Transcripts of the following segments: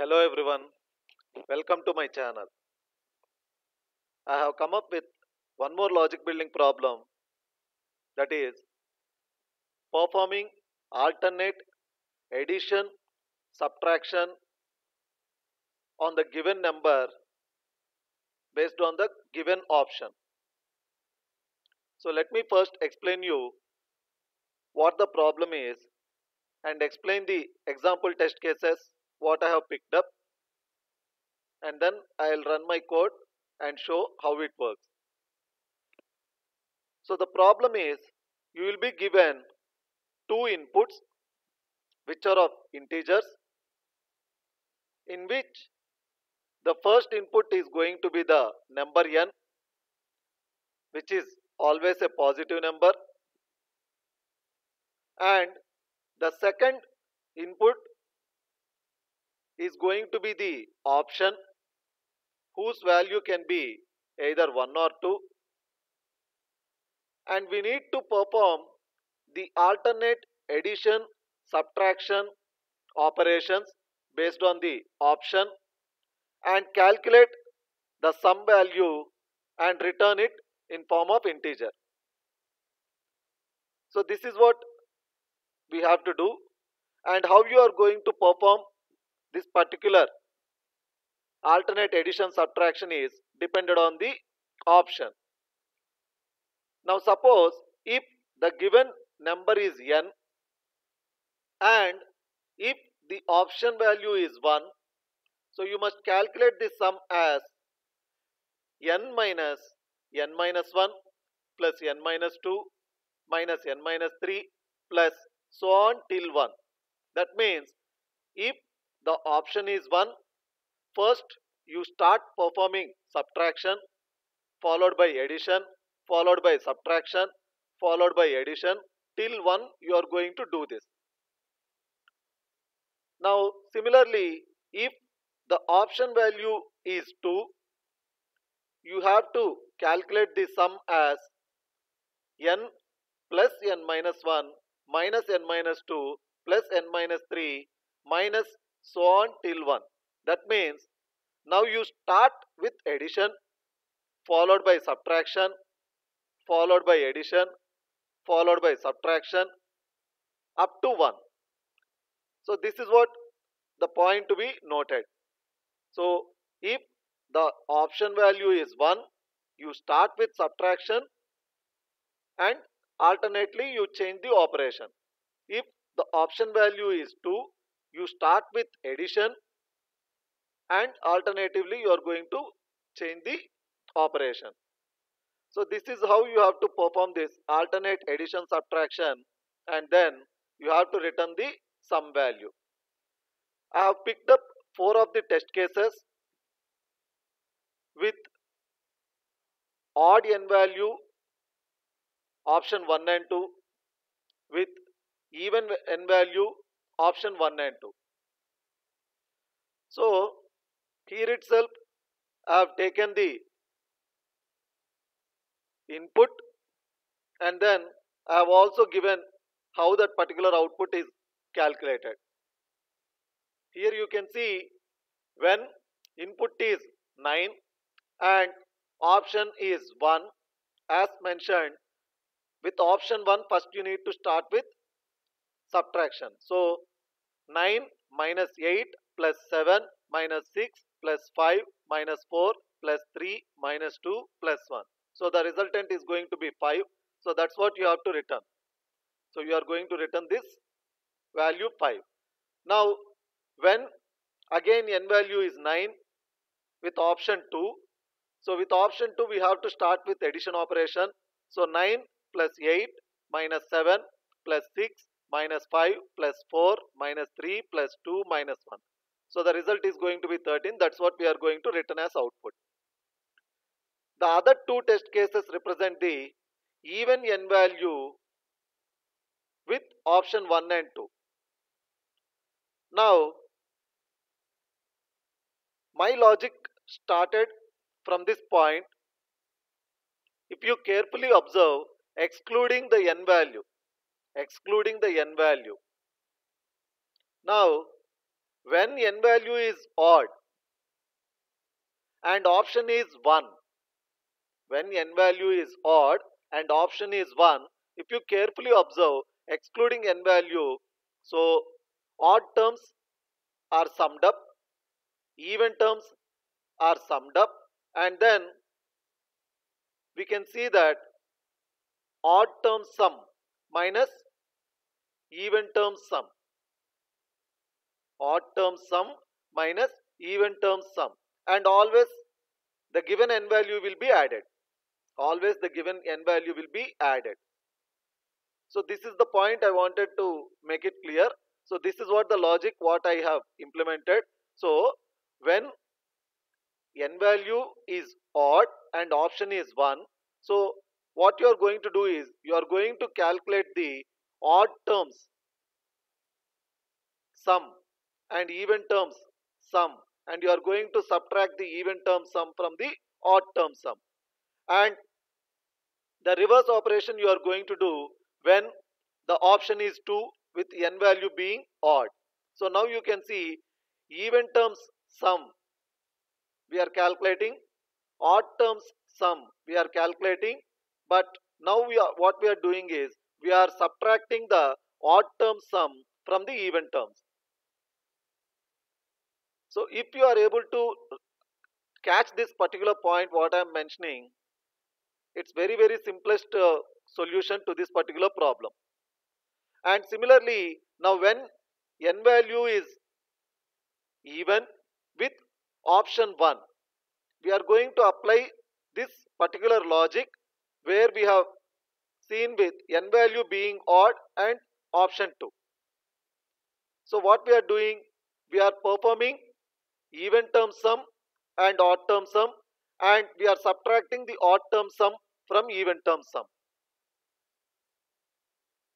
Hello everyone, welcome to my channel. I have come up with one more logic building problem, that is performing alternate addition subtraction on the given number based on the given option. So let me first explain you what the problem is and explain the example test cases what I have picked up, and then I'll run my code and show how it works. So the problem is you will be given two inputs which are of integers, in which the first input is going to be the number n, which is always a positive number, and the second input is going to be the option whose value can be either 1 or 2, and we need to perform the alternate addition subtraction operations based on the option and calculate the sum value and return it in form of integer. So this is what we have to do, and how you are going to perform this particular alternate addition subtraction is dependent on the option. Now suppose if the given number is n and if the option value is 1, so you must calculate the sum as n minus 1 plus n minus 2 minus n minus 3 plus so on till 1. That means if the option is 1, first you start performing subtraction followed by addition followed by subtraction followed by addition till 1 you are going to do this. Now similarly, if the option value is 2, you have to calculate the sum as n plus n minus 1 minus n minus 2 plus n minus 3 minus so on till 1. That means now you start with addition followed by subtraction followed by addition followed by subtraction up to 1. So this is what the point to be noted. So if the option value is 1, you start with subtraction and alternately you change the operation. If the option value is 2, you start with addition and alternatively you are going to change the operation. So this is how you have to perform this alternate addition subtraction, and then you have to return the sum value. I have picked up 4 of the test cases with odd n value option 1 and 2, with even n value option 1 and 2. So here itself I have taken the input, and then I have also given how that particular output is calculated. Here you can see when input is 9 and option is 1, as mentioned, with option 1 first you need to start with subtraction. So 9 minus 8 plus 7 minus 6 plus 5 minus 4 plus 3 minus 2 plus 1. So the resultant is going to be 5. So that's what you have to return. So you are going to return this value 5. Now when again n value is 9 with option 2, so with option 2 we have to start with addition operation. So 9 plus 8 minus 7 plus 6 minus 5 plus 4 minus 3 plus 2 minus 1. So the result is going to be 13. That's what we are going to return as output. The other two test cases represent the even n value with option 1 and 2. Now my logic started from this point. If you carefully observe, excluding the n value, now when n value is odd and option is 1, when n value is odd and option is 1, if you carefully observe, excluding n value, so odd terms are summed up, even terms are summed up, and then we can see that odd term sum minus even term sum, odd term sum minus even term sum, and always the given n value will be added, always the given n value will be added. So this is the point I wanted to make it clear. So this is what the logic what I have implemented. So when n value is odd and option is 1, so what you are going to do is you are going to calculate the odd terms sum and even terms sum, and you are going to subtract the even term sum from the odd term sum, and the reverse operation you are going to do when the option is 2 with n value being odd. So now you can see even terms sum we are calculating, odd terms sum we are calculating, but now what we are doing is we are subtracting the odd term sum from the even terms. So if you are able to catch this particular point what I am mentioning, it's very simplest solution to this particular problem. And similarly, now when n value is even with option 1, we are going to apply this particular logic where we have seen with n value being odd and option 2. So what we are doing, we are performing even term sum and odd term sum, and we are subtracting the odd term sum from even term sum.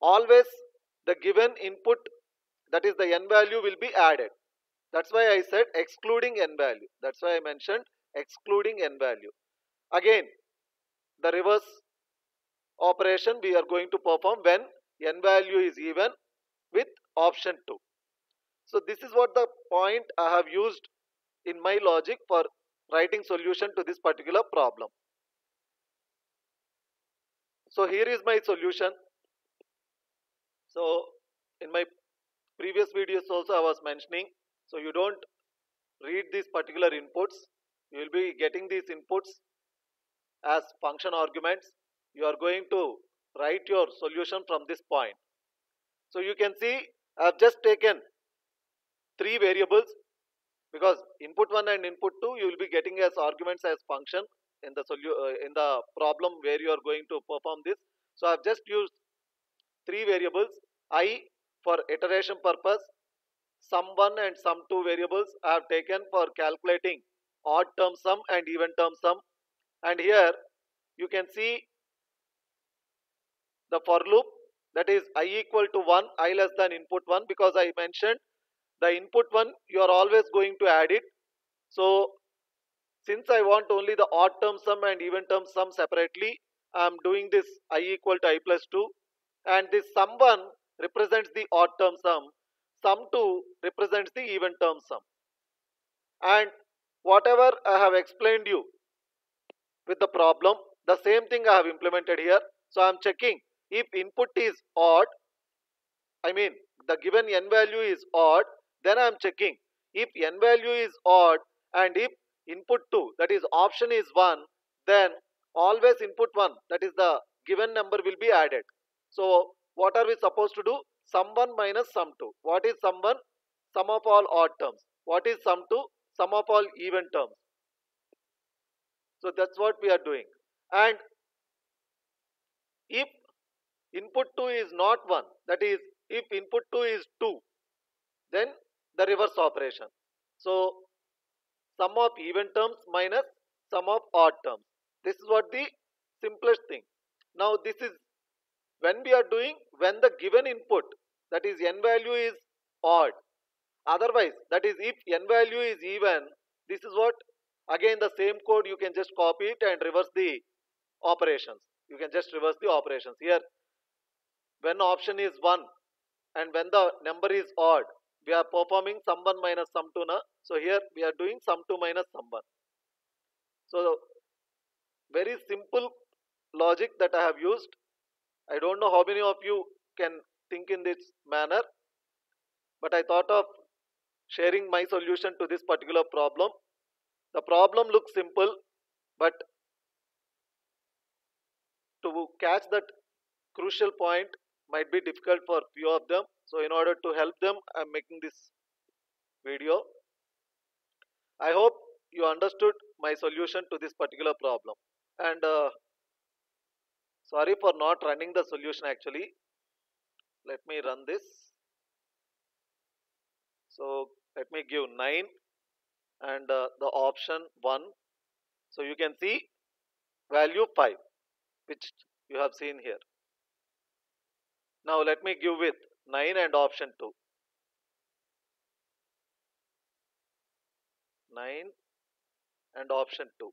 Always the given input, that is the n value, will be added. That's why I said excluding n value. That's why I mentioned excluding n value. Again, the reverse operation we are going to perform when n value is even with option 2. So this is what the point I have used in my logic for writing solution to this particular problem. So here is my solution. So in my previous videos also I was mentioning, so you don't read these particular inputs, you will be getting these inputs as function arguments. You are going to write your solution from this point. So you can see I have just taken 3 variables, because input 1 and input 2 you will be getting as arguments as function in the problem where you are going to perform this. So I have just used 3 variables. I for iteration purpose, sum1 and sum2 variables I have taken for calculating odd term sum and even term sum. And here you can see the for loop, that is I equal to 1, I less than input 1, because I mentioned the input 1 you are always going to add it. So since I want only the odd term sum and even term sum separately, I am doing this I equal to I plus 2, and this sum1 represents the odd term sum, sum2 represents the even term sum. And whatever I have explained you with the problem, the same thing I have implemented here. So I am checking if input is odd, I mean the given n value is odd, then I am checking if n value is odd, and if input 2, that is option, is 1, then always input 1, that is the given number, will be added. So what are we supposed to do? Sum 1 minus sum 2. What is sum 1? Sum of all odd terms. What is sum 2? Sum of all even terms. So that's what we are doing. And if input 2 is not 1, that is if input 2 is 2, then the reverse operation. So sum of even terms minus sum of odd terms. This is what the simplest thing. Now this is when we are doing when the given input, that is n value, is odd. Otherwise, that is if n value is even, this is what, again the same code you can just copy it and reverse the operations. You can just reverse the operations. Here when option is 1 and when the number is odd, we are performing sum 1 minus sum 2 na. So here we are doing sum 2 minus sum 1. So very simple logic that I have used. I don't know how many of you can think in this manner, but I thought of sharing my solution to this particular problem. The problem looks simple, but to catch that crucial point might be difficult for few of them. So in order to help them, I'm making this video. I hope you understood my solution to this particular problem. And sorry for not running the solution actually. Let me run this. So let me give 9 and the option 1. So you can see value 5, which you have seen here. Now let me give with 9 and option 2. 9 and option 2.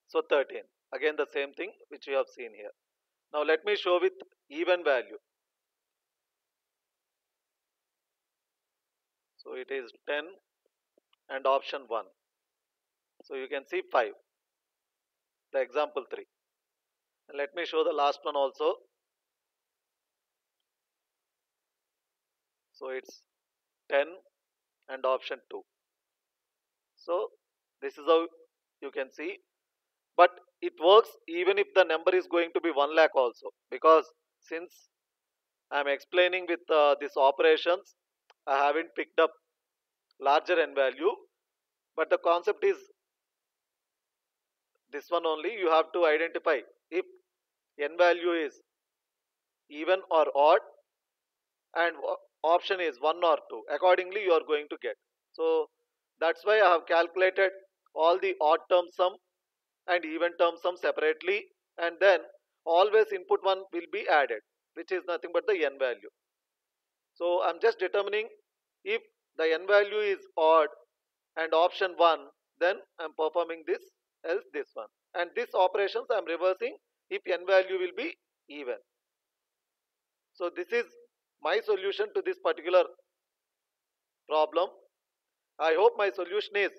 So 13. Again the same thing which you have seen here. Now let me show with even value. So it is 10 and option 1. So you can see 5. The example 3. And let me show the last one also. So it's 10 and option 2. So this is how you can see. But it works even if the number is going to be 1 lakh also, because since I am explaining with these operations, I haven't picked up larger n value, but the concept is this one only. You have to identify if n value is even or odd, and option is 1 or 2. Accordingly, you are going to get. So that's why I have calculated all the odd term sum and even term sum separately, and then always input 1 will be added, which is nothing but the n value. So I'm just determining if the n value is odd and option 1, then I'm performing this, else this one. And this operations I'm reversing if n value will be even. So this is my solution to this particular problem. I hope my solution is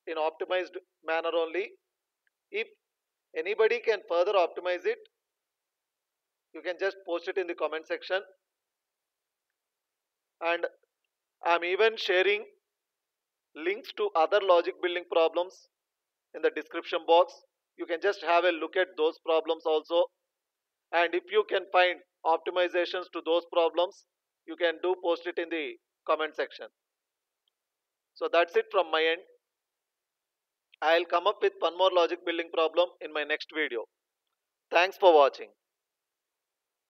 in optimized manner only. If anybody can further optimize it, you can just post it in the comment section. And I'm even sharing links to other logic building problems in the description box. You can just have a look at those problems also. And if you can find optimizations to those problems, you can do post it in the comment section. So that's it from my end. I'll come up with one more logic building problem in my next video. Thanks for watching.